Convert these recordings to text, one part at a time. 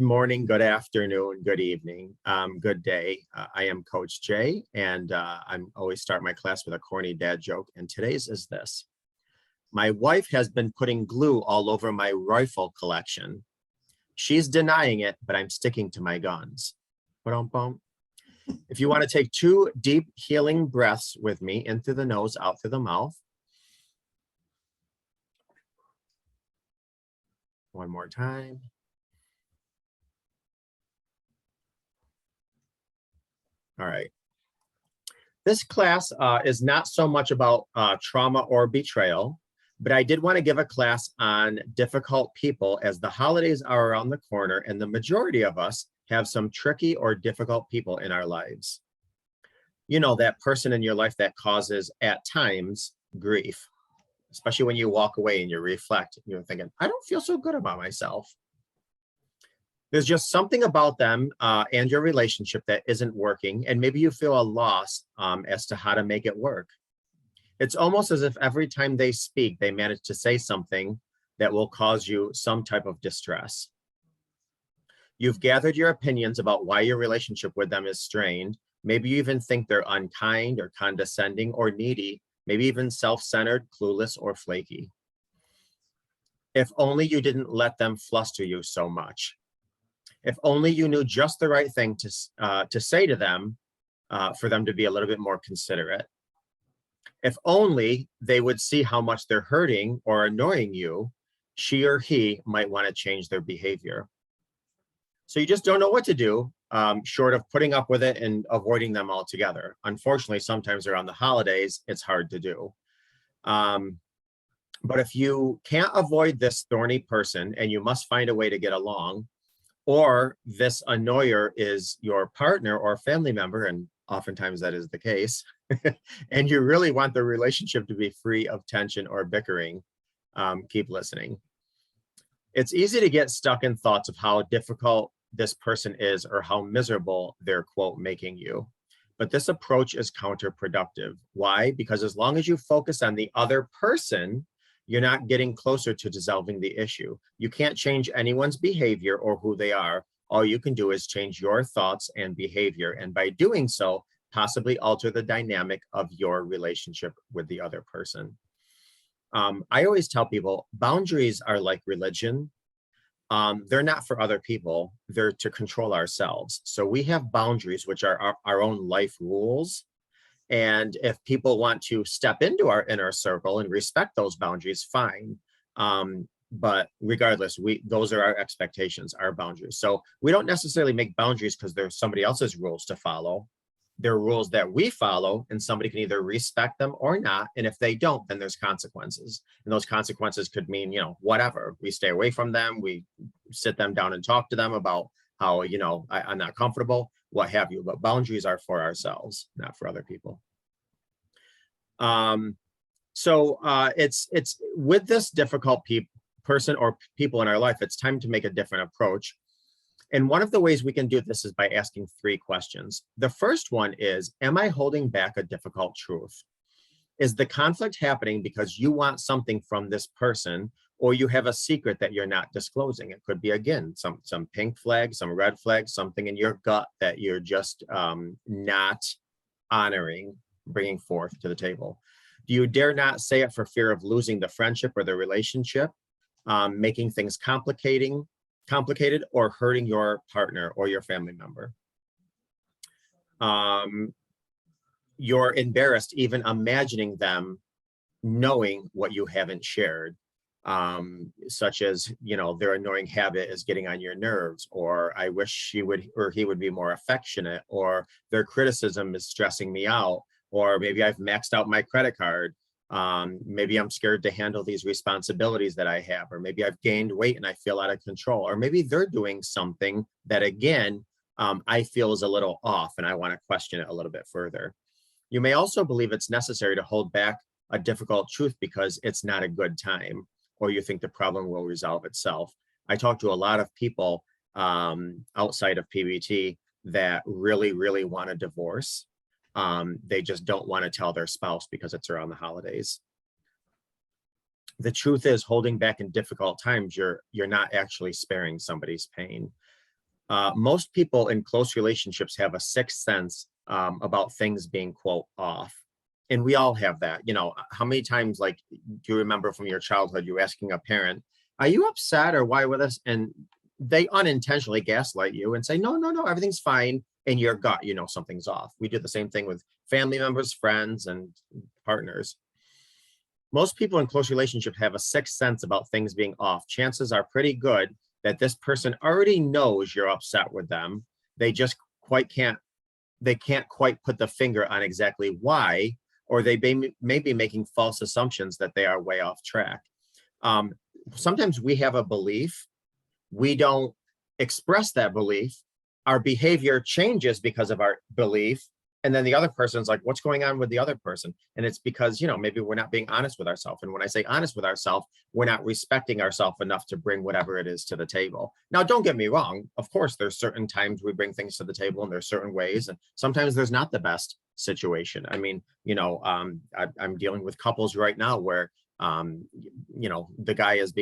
Morning, good afternoon, good evening, good day. I am Coach Jay, and I'm always start my class with a corny dad joke, and today's is this. My wife has been putting glue all over my rifle collection. She's denying it, but I'm sticking to my guns. Ba-dum-bum. If you want to take 2 deep healing breaths with me, in through the nose, out through the mouth. One more time. All right. This class is not so much about trauma or betrayal, but I did want to give a class on difficult people as the holidays are around the corner and the majority of us have some tricky or difficult people in our lives. You know, that person in your life that causes at times grief, especially when you walk away and you reflect, you're thinking, I don't feel so good about myself. There's just something about them and your relationship that isn't working, and maybe you feel a loss as to how to make it work. It's almost as if every time they speak, they manage to say something that will cause you some type of distress. You've gathered your opinions about why your relationship with them is strained. Maybe you even think they're unkind or condescending or needy, maybe even self-centered, clueless, or flaky. If only you didn't let them fluster you so much. If only you knew just the right thing to say to them for them to be a little bit more considerate. If only they would see how much they're hurting or annoying you, she or he might want to change their behavior. So you just don't know what to do, short of putting up with it and avoiding them altogether. Unfortunately, sometimes around the holidays, it's hard to do. But if you can't avoid this thorny person and you must find a way to get along, or this annoyer is your partner or family member, and oftentimes that is the case, and you really want the relationship to be free of tension or bickering, keep listening. It's easy to get stuck in thoughts of how difficult this person is or how miserable they're, quote, making you. But this approach is counterproductive. Why? Because as long as you focus on the other person, you're not getting closer to dissolving the issue. You can't change anyone's behavior or who they are. All you can do is change your thoughts and behavior. And by doing so, possibly alter the dynamic of your relationship with the other person. I always tell people boundaries are like religion. They're not for other people. They're to control ourselves. So we have boundaries, which are our own life rules. And if people want to step into our inner circle and respect those boundaries, fine. But regardless, those are our expectations, our boundaries. So we don't necessarily make boundaries because there's somebody else's rules to follow. They're rules that we follow, and somebody can either respect them or not. And if they don't, then there's consequences. And those consequences could mean, whatever. We stay away from them. We sit them down and talk to them about how, I'm not comfortable, what have you. But boundaries are for ourselves, not for other people. So it's with this difficult person or people in our life, it's time to make a different approach. And one of the ways we can do this is by asking 3 questions. The first one is, am I holding back a difficult truth? Is the conflict happening because you want something from this person, or you have a secret that you're not disclosing? It could be, again, some pink flag, some red flag, something in your gut that you're just not honoring, bringing forth to the table. Do you dare not say it for fear of losing the friendship or the relationship, making things complicated, or hurting your partner or your family member? You're embarrassed even imagining them knowing what you haven't shared, such as, their annoying habit is getting on your nerves, or I wish she would or he would be more affectionate, or their criticism is stressing me out, or maybe I've maxed out my credit card. Maybe I'm scared to handle these responsibilities that I have, or maybe I've gained weight and I feel out of control, or maybe they're doing something that, again, I feel is a little off and I want to question it a little bit further. You may also believe it's necessary to hold back a difficult truth because it's not a good time, or you think the problem will resolve itself. I talk to a lot of people outside of PBT that really, really want a divorce. They just don't want to tell their spouse because it's around the holidays. The truth is, holding back in difficult times, you're not actually sparing somebody's pain. Most people in close relationships have a sixth sense about things being, quote, off. And we all have that. You know, how many times, like, do you remember from your childhood, you asking a parent, are you upset or why with us? And they unintentionally gaslight you and say, no, no, no, everything's fine. In your gut, you know something's off. We do the same thing with family members, friends, and partners. Most people in close relationships have a sixth sense about things being off. Chances are pretty good that this person already knows you're upset with them. They just they can't quite put the finger on exactly why, or they may be making false assumptions that they are way off track. Sometimes we have a belief, we don't express that belief, our behavior changes because of our belief, and then the other person's like, what's going on with the other person? And it's because, you know, maybe we're not being honest with ourselves. And when I say honest with ourselves, we're not respecting ourselves enough to bring whatever it is to the table. Now, don't get me wrong. Of course, there's certain times we bring things to the table and there's certain ways, and sometimes there's not the best situation. I mean, you know, I'm dealing with couples right now where, you know, the guy is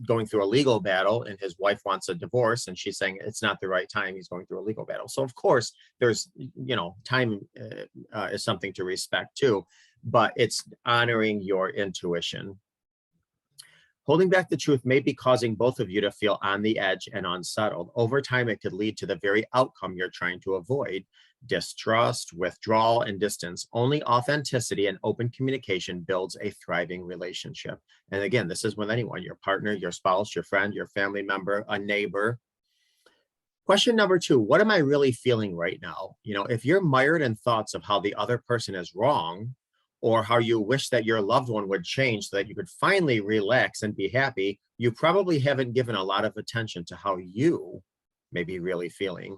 going through a legal battle and his wife wants a divorce, and she's saying it's not the right time, he's going through a legal battle. So of course there's, you know, time is something to respect too, but it's honoring your intuition. Holding back the truth may be causing both of you to feel on the edge and unsettled. Over time, it could lead to the very outcome you're trying to avoid: distrust, withdrawal, and distance. Only authenticity and open communication builds a thriving relationship. And again, this is with anyone: your partner, your spouse, your friend, your family member, a neighbor. Question number 2, what am I really feeling right now? You know, if you're mired in thoughts of how the other person is wrong, or how you wish that your loved one would change so that you could finally relax and be happy, you probably haven't given a lot of attention to how you may be really feeling.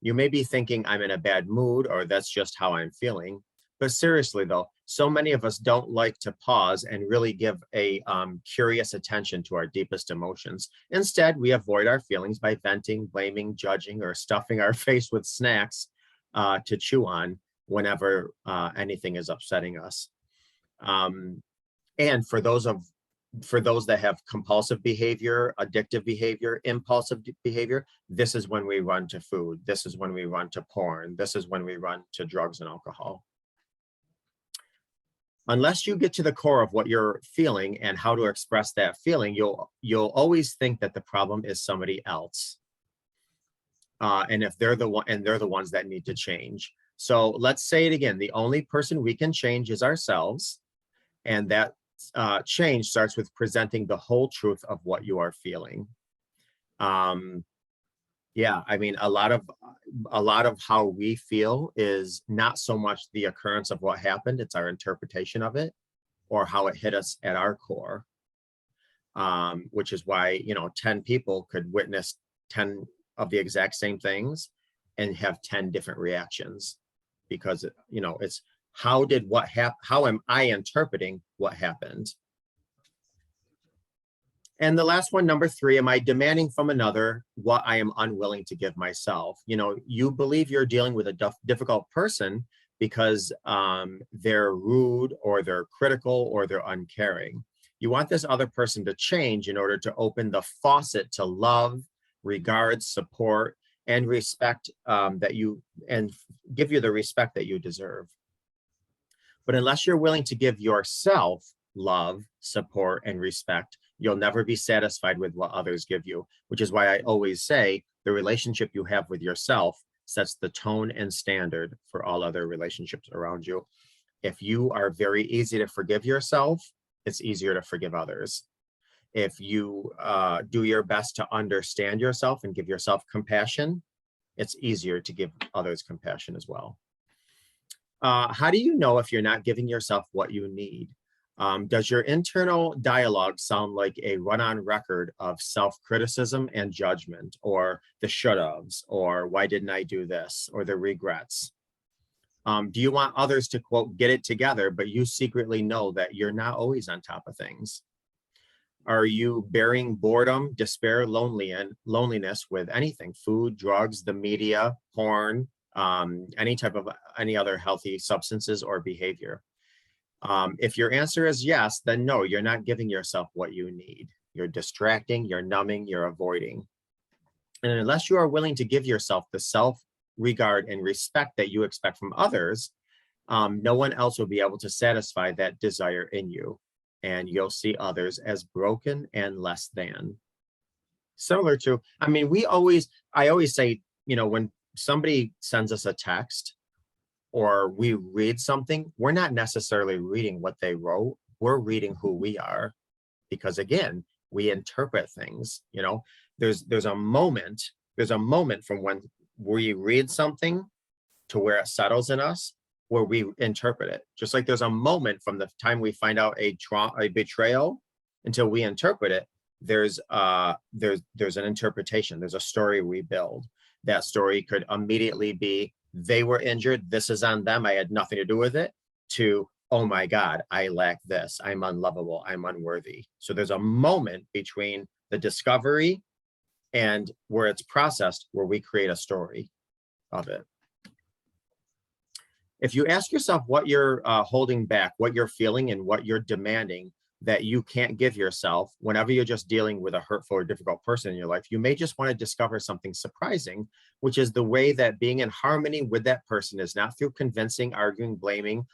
You may be thinking, I'm in a bad mood, or that's just how I'm feeling. But seriously though, so many of us don't like to pause and really give a curious attention to our deepest emotions. Instead, we avoid our feelings by venting, blaming, judging, or stuffing our face with snacks to chew on whenever anything is upsetting us. And for those that have compulsive behavior, addictive behavior, impulsive behavior, this is when we run to food. This is when we run to porn. This is when we run to drugs and alcohol. Unless you get to the core of what you're feeling and how to express that feeling, you'll always think that the problem is somebody else. And if they're the ones that need to change. So let's say it again: the only person we can change is ourselves, and that change starts with presenting the whole truth of what you are feeling. Yeah, I mean, a lot of how we feel is not so much the occurrence of what happened; it's our interpretation of it, or how it hit us at our core. Which is why, you know, 10 people could witness 10 of the exact same things and have 10 different reactions, because, you know, it's how am I interpreting what happened? And the last one, number 3, am I demanding from another what I am unwilling to give myself? You know, you believe you're dealing with a difficult person because they're rude, or they're critical, or they're uncaring. You want this other person to change in order to open the faucet to love, regard, support, and respect and give you the respect that you deserve. But unless you're willing to give yourself love, support, and respect, you'll never be satisfied with what others give you, which is why I always say the relationship you have with yourself sets the tone and standard for all other relationships around you. If you are very easy to forgive yourself, it's easier to forgive others. If you do your best to understand yourself and give yourself compassion, it's easier to give others compassion as well. How do you know if you're not giving yourself what you need? Does your internal dialogue sound like a run-on record of self-criticism and judgment, or the should-haves, or why didn't I do this, or the regrets? Do you want others to, quote, get it together, but you secretly know that you're not always on top of things? Are you bearing boredom, despair, loneliness with anything: food, drugs, the media, porn, any other healthy substances or behavior? If your answer is yes, then no, you're not giving yourself what you need. You're distracting, you're numbing, you're avoiding. And unless you are willing to give yourself the self-regard and respect that you expect from others, no one else will be able to satisfy that desire in you. And you'll see others as broken and less than. Similar to, I mean, I always say, when somebody sends us a text or we read something, we're not necessarily reading what they wrote, we're reading who we are. Because again, we interpret things, there's a moment from when we read something to where it settles in us, where we interpret it. Just like there's a moment from the time we find out a betrayal until we interpret it, there's an interpretation, there's a story we build. That story could immediately be, they were injured, this is on them, I had nothing to do with it, to, oh my God, I lack this, I'm unlovable, I'm unworthy. So there's a moment between the discovery and where it's processed, where we create a story of it. If you ask yourself what you're holding back, what you're feeling, and what you're demanding that you can't give yourself whenever you're just dealing with a hurtful or difficult person in your life, you may just want to discover something surprising, which is the way that being in harmony with that person is not through convincing, arguing, blaming,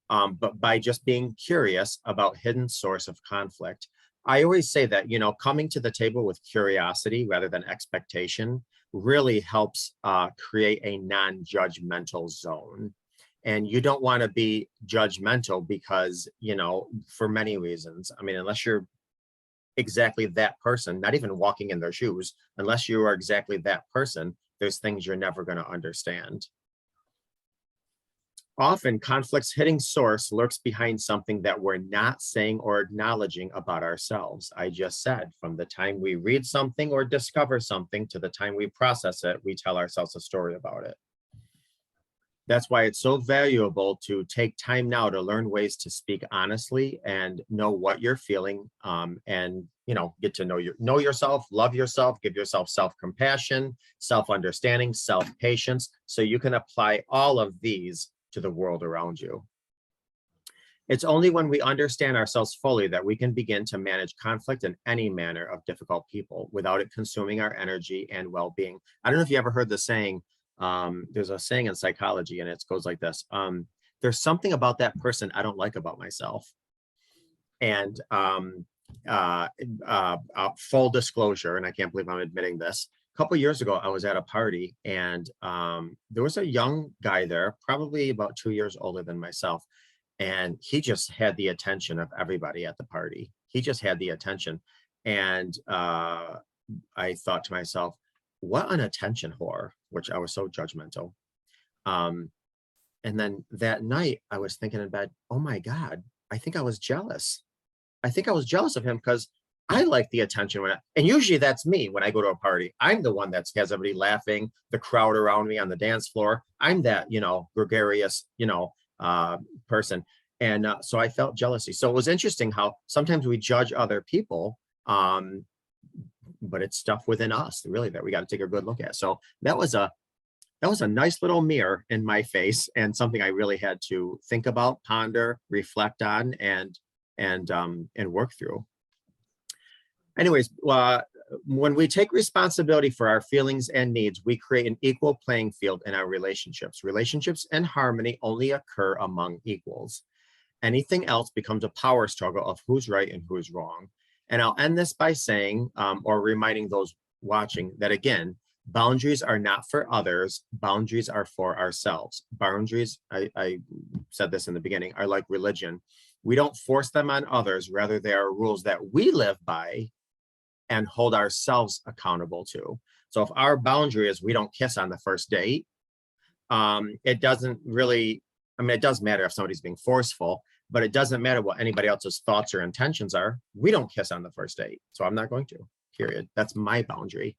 but by just being curious about hidden source of conflict. I always say that, coming to the table with curiosity rather than expectation really helps create a non-judgmental zone. And you don't want to be judgmental because, for many reasons. I mean, unless you're exactly that person, not even walking in their shoes, unless you are exactly that person, there's things you're never going to understand. Often, conflict's hitting source lurks behind something that we're not saying or acknowledging about ourselves. I just said, from the time we read something or discover something to the time we process it, we tell ourselves a story about it. That's why it's so valuable to take time now to learn ways to speak honestly and know what you're feeling, and get to know yourself, love yourself, give yourself self-compassion, self-understanding, self-patience, so you can apply all of these to the world around you. It's only when we understand ourselves fully that we can begin to manage conflict in any manner of difficult people without it consuming our energy and well-being. I don't know if you ever heard the saying, there's a saying in psychology and it goes like this. There's something about that person I don't like about myself. And full disclosure, and I can't believe I'm admitting this, a couple of years ago, I was at a party and there was a young guy there, probably about 2 years older than myself. And he just had the attention of everybody at the party. He just had the attention. And I thought to myself, what an attention whore, which I was so judgmental. And then that night I was thinking in bed, oh my God, I think I was jealous. I think I was jealous of him because I like the attention and usually that's me when I go to a party. I'm the one that has everybody laughing, the crowd around me on the dance floor. I'm that, gregarious, person. And so I felt jealousy. So it was interesting how sometimes we judge other people, but it's stuff within us really that we got to take a good look at. So that was a nice little mirror in my face and something I really had to think about, ponder, reflect on, and work through. Anyways, when we take responsibility for our feelings and needs, we create an equal playing field in our relationships. Relationships and harmony only occur among equals. Anything else becomes a power struggle of who's right and who's wrong. And I'll end this by saying, or reminding those watching that again, boundaries are not for others, boundaries are for ourselves. Boundaries, I said this in the beginning, are like religion. We don't force them on others, rather they are rules that we live by and hold ourselves accountable to. So if our boundary is we don't kiss on the first date, it doesn't really, it does matter if somebody's being forceful, but it doesn't matter what anybody else's thoughts or intentions are. We don't kiss on the first date. So I'm not going to, period. That's my boundary.